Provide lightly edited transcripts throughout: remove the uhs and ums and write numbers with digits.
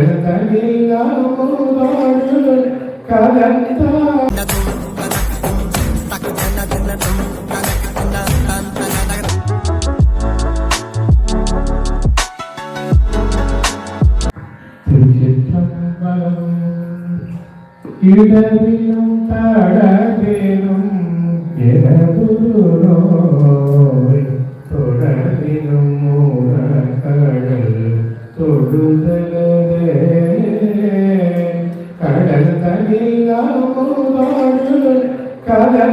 கடல் தனில் அமுதோடு கலந்தார் இடவிலும் தடவிலும் எனதுரு நோய் தொடரிலும் மூலக்கடல் தொடுதலே கடல் தனில் அமுதோடு கலந்தானஞ்சை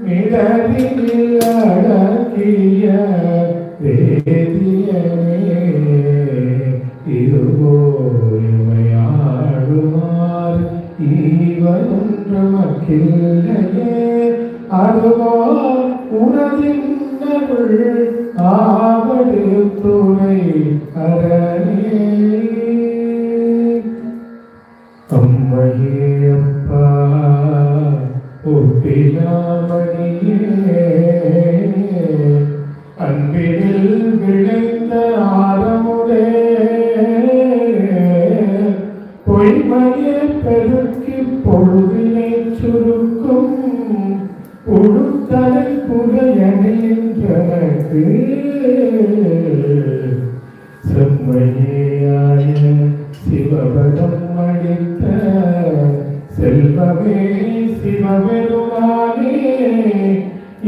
மிடரில் அடக்கிய வேதியனே இருவோயுமையாடுமாறு ஈவொன்று மக்கில்லையே அதுவோ உனதின்னருள் ஆவடு துறை அரணே அம்மையப்பா ஒப்பிலாமணியே அன்பினில் விளைந்த ஆரமுடே பொய்மையே பெருக்கி பொழுதினை சுருக்கும் உடுத்தலை புகையணின்றனக்கு செம்மையாய சிவபதம் அளித்த செல்வமே சிவபெருமானே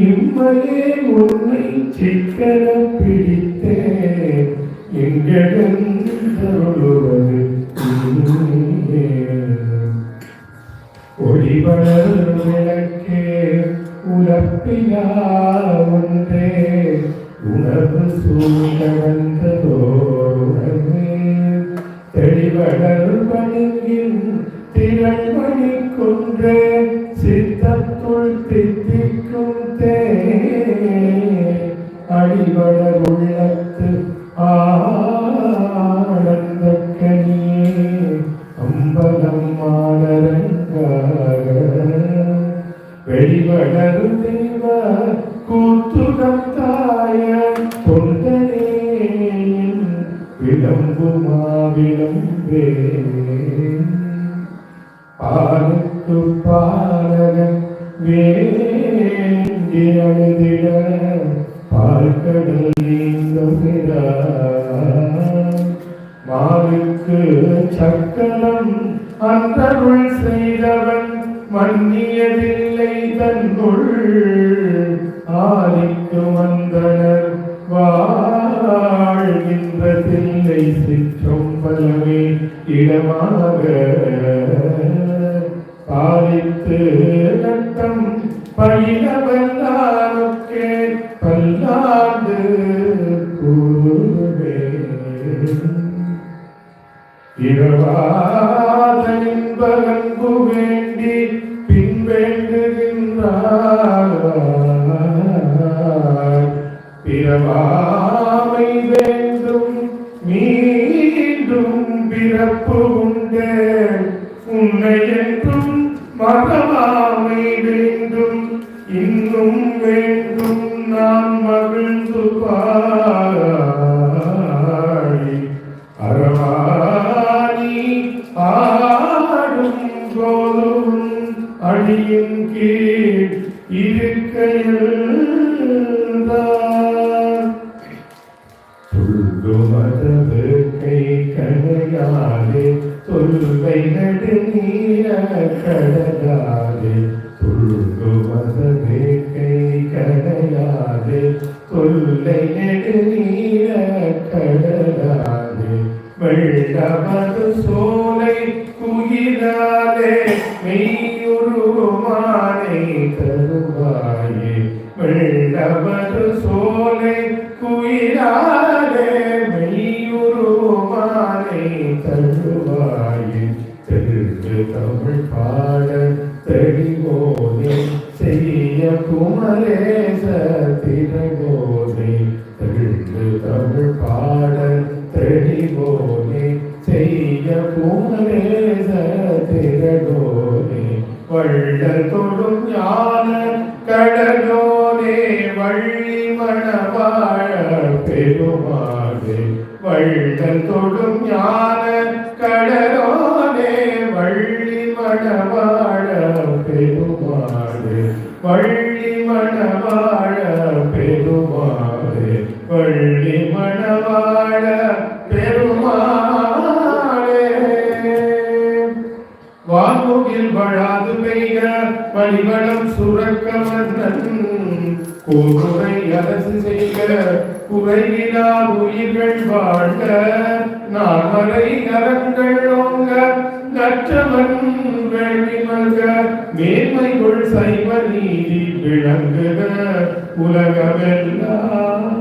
இம்மையே உன்னை சிக்கன பிடித்தே எங்களுவது ஒளிவளர் விளக்கே உலப்பிலா ஒன்றே உணர்வு சூழ்ந்ததோரே தெளிவளர் பணியின் திரள்மணி கொன்றே சித்தத்துள் தித்திக்கும் தே அடிவளர் உள்ளத்து ஆனந்தக்கனியே அம்பலம் மாலரங்காக வெளிவளர் தெய்வ கூத்துகம் தாய தொண்டனே விளம்புமா விளம்பே பாலுக்கு பாலகன் வேண்டி அழுதிட பால்கடல் நீந்துகிறார் மாலுக்கு சக்கரம் அந்தருள் செய்தவன் மன்னியதில்லை தன்னுள் ஆதிக்கு வந்தனர் வாழ்கின்ற தில்லை சிற்றம்பலமே இடமாக பாலித்து நட்டம் பயிலவல்லாருக்கே பல்லாண்டு கூறுவே இரவாத இன்பகன்பு வேண்டி பின்வேண்டுகின்றார் பிறவாமை வேண்டும் மீண்டும் பிறப்பு உண்டே உன்னை என்றும் மகவாமை வேண்டும் இன்னும் வேண்டும் நான் மகிழ்ந்து பாடி அறவாணி ஆடும் போதும் அடியின் கீழ் இருக்கையில் துள்ளுமது கை கடையாலே தொல்வை நடுநீர கடலாலே துள்ளுமது கை கடையாலே தொல்லை நடுநீர கடலாலே வெள்ளமது சோலை குயிலாலே மெய்யுருமானை தருவாயே வெள்ளமது சோலை குயிலாலே மெய்யுருமானை தருவாயே தெற்கு தமிழ் பாட தெளிவோனே செய்ய குமரேச திரைவோனே தெற்கு தமிழ் பாட தெளிவோனே செய்ய குமரேச திரடோனே வள்ளல் தொடும் ஞான கடலோனே வள்ளி மணவாழ பெருமாளே வள்ளல் தொடும் ஞான கடலோனே வள்ளி மணவாழ பெருமாளே வள்ளி மணவாழ பெருமாளே வள்ளி மணவாழ பெருமாளே வான்முகில் வழாது பெய்க மணிவளம் சுரக்க மன்னன் கூறுரை அரசு செய்க குறைவிலா உயிர்கள் வாழ்க நாமரை நரங்கள் ஓங்க நற்றவன் வேள்வி மல்க மேன்மைகள் சைவ நீதி விளங்குக உலகமெல்லாம்